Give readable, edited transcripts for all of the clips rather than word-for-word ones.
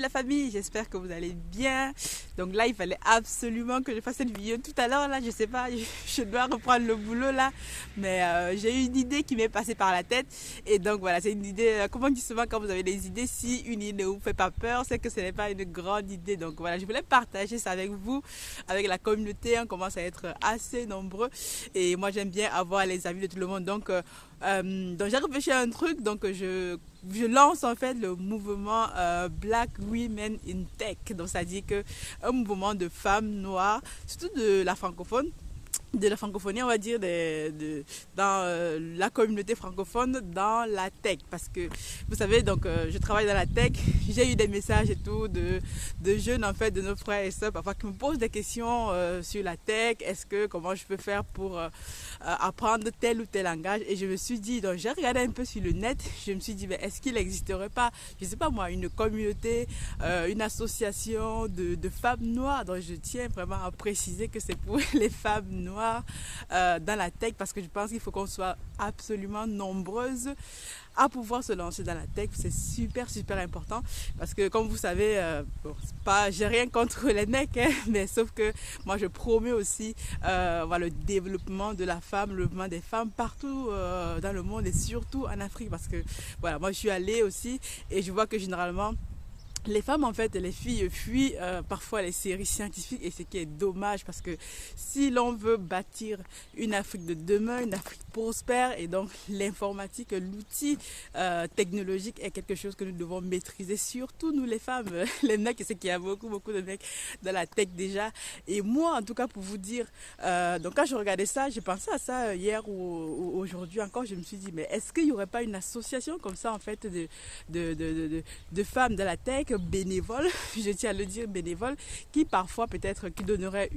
la famille, j'espère que vous allez bien. Donc là, il fallait absolument que je fasse cette vidéo tout à l'heure. Là, je sais pas, je dois reprendre le boulot là. Mais j'ai eu une idée qui m'est passée par la tête. Et donc voilà, c'est une idée, comme on dit souvent quand vous avez des idées, si une idée ne vous fait pas peur, c'est que ce n'est pas une grande idée. Donc voilà, je voulais partager ça avec vous, avec la communauté. On commence à être assez nombreux. Et moi, j'aime bien avoir les avis de tout le monde. Donc j'ai réfléchi à un truc, donc je lance en fait le mouvement Black Women in Tech. Donc ça dit que un mouvement de femmes noires, surtout de la francophonie, on va dire, dans la communauté francophone, dans la tech. Parce que, vous savez, donc, je travaille dans la tech. J'ai eu des messages et tout de jeunes, en fait, de nos frères et sœurs, parfois, qui me posent des questions sur la tech. Comment je peux faire pour apprendre tel ou tel langage? Et je me suis dit, donc, j'ai regardé un peu sur le net. Je me suis dit, mais est-ce qu'il n'existerait pas, je sais pas moi, une communauté, une association de femmes noires? Donc, je tiens vraiment à préciser que c'est pour les femmes noires dans la tech, parce que je pense qu'il faut qu'on soit absolument nombreuses à pouvoir se lancer dans la tech. C'est super important, parce que comme vous savez, j'ai rien contre les mecs, hein, mais sauf que moi je promets aussi le développement de la femme, le développement des femmes partout dans le monde, et surtout en Afrique, parce que voilà, moi je suis allée aussi et je vois que généralement les femmes, en fait, les filles fuient parfois les séries scientifiques, et ce qui est dommage, parce que si l'on veut bâtir une Afrique de demain, une Afrique prospère, et donc l'informatique, l'outil technologique est quelque chose que nous devons maîtriser, surtout nous les femmes. Les mecs, c'est qu'il y a beaucoup de mecs dans la tech déjà. Et moi, en tout cas, pour vous dire, donc quand je regardais ça, j'ai pensé à ça hier ou aujourd'hui encore, je me suis dit, mais est-ce qu'il n'y aurait pas une association comme ça, en fait, de femmes de la tech, bénévoles, je tiens à le dire, bénévoles, qui parfois peut-être qui donneraient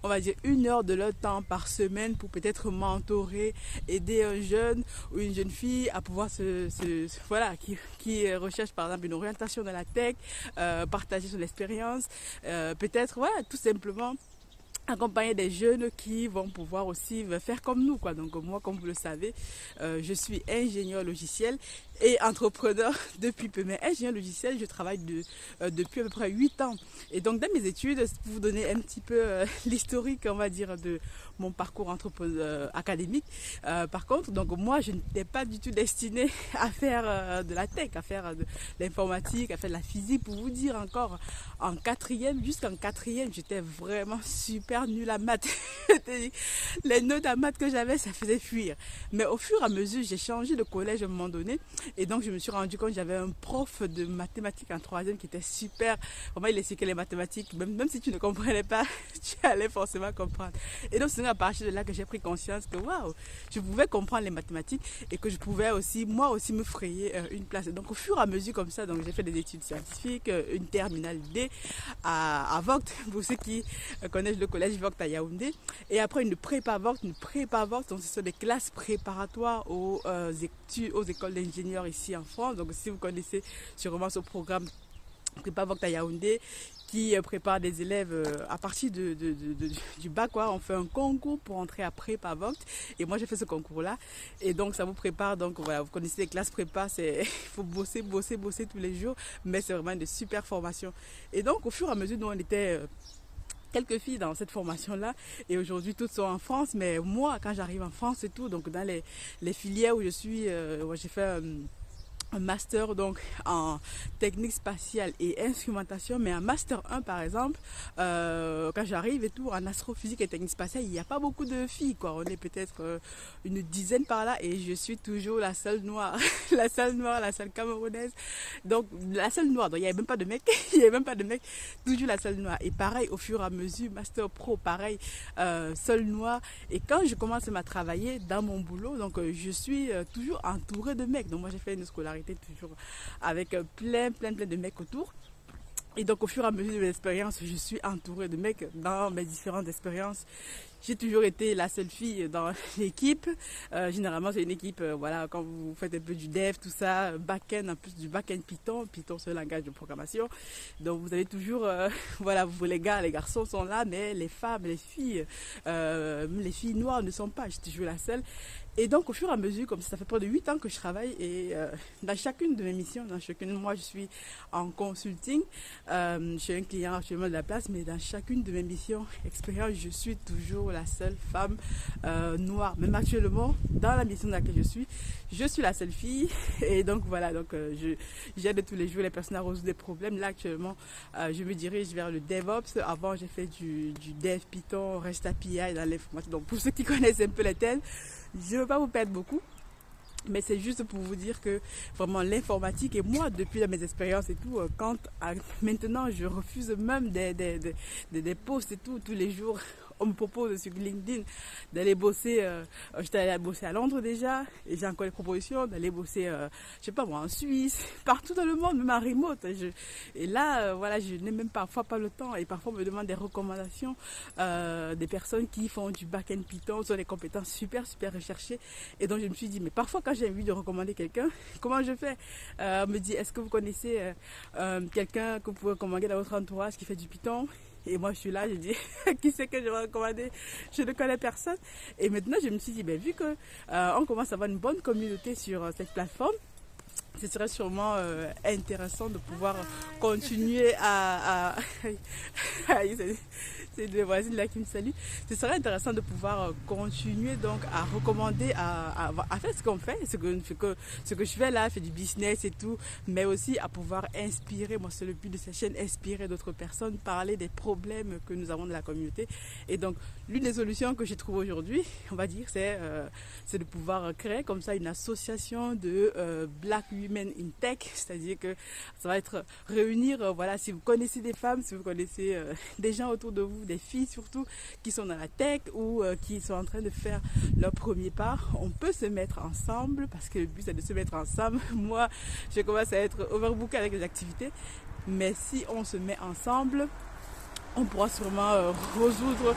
on va dire 1 heure de leur temps par semaine pour peut-être mentorer, aider un jeune ou une jeune fille à pouvoir qui recherche par exemple une orientation dans la tech, partager son expérience, peut-être tout simplement accompagner des jeunes qui vont pouvoir aussi faire comme nous, quoi. Donc moi, comme vous le savez, je suis ingénieur logiciel et entrepreneur depuis peu. Mais ingénieur logiciel, je travaille depuis à peu près 8 ans. Et donc dans mes études, pour vous donner un petit peu l'historique, on va dire, de mon parcours académique, par contre, donc moi, je n'étais pas du tout destinée à faire de la tech, à faire de l'informatique, à faire de la physique. Pour vous dire encore, jusqu'en quatrième, j'étais vraiment super nulle à maths. Les notes à maths que j'avais, ça faisait fuir. Mais au fur et à mesure, j'ai changé de collège à un moment donné. Et donc, je me suis rendu compte que j'avais un prof de mathématiques en troisième qui était super. Vraiment, il expliquait les mathématiques. Même si tu ne comprenais pas, tu allais forcément comprendre. Et donc, c'est à partir de là que j'ai pris conscience que waouh, je pouvais comprendre les mathématiques et que je pouvais aussi, moi aussi, me frayer une place. Et donc, au fur et à mesure, comme ça, donc j'ai fait des études scientifiques, une terminale D à Vogt, pour ceux qui connaissent le collège Vogt à Yaoundé. Et après, une prépa Vogt, donc ce sont des classes préparatoires aux écoles d'ingénieurs ici en France. Donc si vous connaissez sûrement ce programme prépa Vogt à Yaoundé, qui prépare des élèves à partir du bac, quoi. On fait un concours pour entrer à prépa Vogt, et moi j'ai fait ce concours là, et donc ça vous prépare. Donc voilà, vous connaissez les classes prépa, il faut bosser tous les jours, mais c'est vraiment de super formations. Et donc au fur et à mesure, nous on était quelques filles dans cette formation-là, et aujourd'hui toutes sont en France. Mais moi, quand j'arrive en France et tout, donc dans les filières où je suis, j'ai fait un master donc en technique spatiale et instrumentation, mais en master 1 par exemple, quand j'arrive et tout en astrophysique et technique spatiale, il n'y a pas beaucoup de filles, quoi. On est peut-être une dizaine par là, et je suis toujours la seule noire la seule camerounaise, donc la seule noire. Donc il n'y avait même pas de mec toujours la seule noire. Et pareil au fur et à mesure, master pro, pareil, seule noire. Et quand je commence à travailler dans mon boulot, donc je suis toujours entourée de mecs. Donc moi j'ai fait une scolarité toujours avec plein de mecs autour. Et donc au fur et à mesure de mes expériences, je suis entourée de mecs dans mes différentes expériences. j'ai toujours été la seule fille dans l'équipe. Généralement, c'est une équipe, voilà, quand vous faites un peu du dev, tout ça, back-end, en plus du back-end Python. Python, c'est un langage de programmation. Donc, vous avez toujours, voilà, vous, les gars, les garçons sont là, mais les femmes, les filles noires ne sont pas. J'étais toujours la seule. Et donc, au fur et à mesure, comme ça fait près de 8 ans que je travaille, et dans chacune de mes missions, moi, je suis en consulting. Je suis un client actuellement de la place, mais dans chacune de mes missions, expérience, je suis toujours la seule femme noire. Même actuellement, dans la mission dans laquelle je suis la seule fille. Et donc, voilà, donc j'aide tous les jours les personnes à résoudre des problèmes. Là, actuellement, je me dirige vers le DevOps. Avant, j'ai fait du Dev Python, REST API dans l'informatique. Donc, pour ceux qui connaissent un peu les thèmes, je ne veux pas vous perdre beaucoup, mais c'est juste pour vous dire que vraiment l'informatique, et moi depuis mes expériences et tout, maintenant je refuse même des posts et tout, tous les jours. On me propose sur LinkedIn d'aller bosser, j'étais allée bosser à Londres déjà, et j'ai encore des propositions d'aller bosser, je sais pas moi, en Suisse, partout dans le monde, même en remote. Et là, voilà, je n'ai même parfois pas le temps, et parfois on me demande des recommandations des personnes qui font du back-end Python, sont des compétences super recherchées. Et donc je me suis dit, mais parfois quand j'ai envie de recommander quelqu'un, comment je fais? On me dit, est-ce que vous connaissez quelqu'un que vous pouvez recommander dans votre entourage qui fait du Python? Et moi, je suis là, je dis, qui c'est que je vais recommander? Je ne connais personne. Et maintenant, je me suis dit, vu que on commence à avoir une bonne communauté sur cette plateforme, ce serait sûrement intéressant de pouvoir continuer à c'est deux voisines là qui me saluent. Ce serait intéressant de pouvoir continuer donc à recommander, à faire ce qu'on fait, ce que je fais là, faire du business et tout, mais aussi à pouvoir inspirer. Moi, c'est le but de cette chaîne, inspirer d'autres personnes, parler des problèmes que nous avons dans la communauté. Et donc, l'une des solutions que j'ai trouvées aujourd'hui, on va dire, c'est de pouvoir créer comme ça une association de Black Women in Tech, c'est-à-dire que ça va être réunir, voilà, si vous connaissez des femmes, si vous connaissez des gens autour de vous, des filles surtout, qui sont dans la tech ou qui sont en train de faire leur premier pas, on peut se mettre ensemble, parce que le but c'est de se mettre ensemble. Moi, je commence à être overbookée avec les activités, mais si on se met ensemble, on pourra sûrement résoudre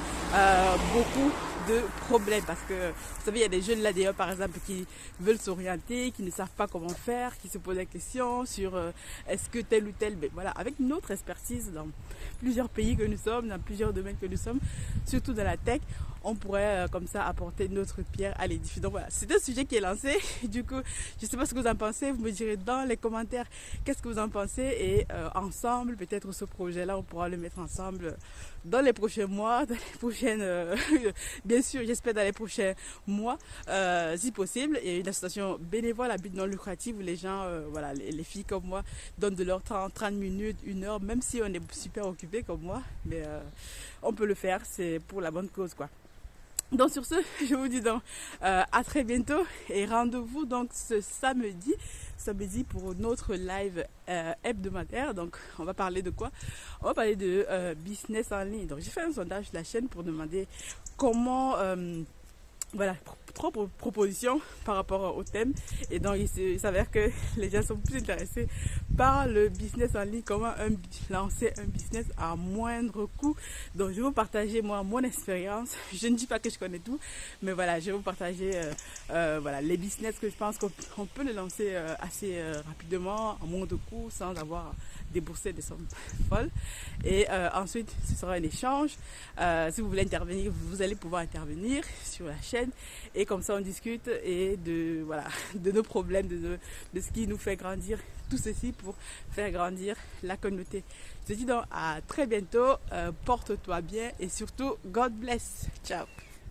beaucoup de problèmes, parce que vous savez, il y a des jeunes là d'ailleurs par exemple qui veulent s'orienter, qui ne savent pas comment faire, qui se posent la question sur est-ce que tel ou tel, mais voilà, avec notre expertise dans plusieurs pays que nous sommes, dans plusieurs domaines que nous sommes, surtout dans la tech, on pourrait comme ça apporter notre pierre à l'édifice. Donc voilà, c'est un sujet qui est lancé. Du coup, je ne sais pas ce que vous en pensez, vous me direz dans les commentaires qu'est-ce que vous en pensez, et ensemble, peut-être ce projet-là, on pourra le mettre ensemble dans les prochains mois, dans les prochaines, bien sûr, j'espère dans les prochains mois, si possible. Il y a une association bénévole à but non lucratif où les gens, voilà, les filles comme moi, donnent de leur temps, 30 minutes, 1 heure, même si on est super occupé comme moi, mais on peut le faire, c'est pour la bonne cause, quoi. Donc sur ce, je vous dis donc à très bientôt, et rendez-vous donc ce samedi pour notre live hebdomadaire. Donc on va parler de quoi? On va parler de business en ligne. Donc j'ai fait un sondage sur la chaîne pour demander comment voilà, 3 propositions par rapport au thème, et donc il s'avère que les gens sont plus intéressés par le business en ligne, comment lancer un business à moindre coût. Donc je vais vous partager moi mon expérience. Je ne dis pas que je connais tout, mais voilà, je vais vous partager voilà, les business que je pense qu'on peut le lancer assez rapidement, à moindre coût, sans avoir débourser des sommes folles. Et ensuite, ce sera un échange. Si vous voulez intervenir, vous allez pouvoir intervenir sur la chaîne, et comme ça on discute et de nos problèmes, de ce qui nous fait grandir, tout ceci pour faire grandir la communauté. Je te dis donc à très bientôt, porte-toi bien, et surtout God bless. Ciao.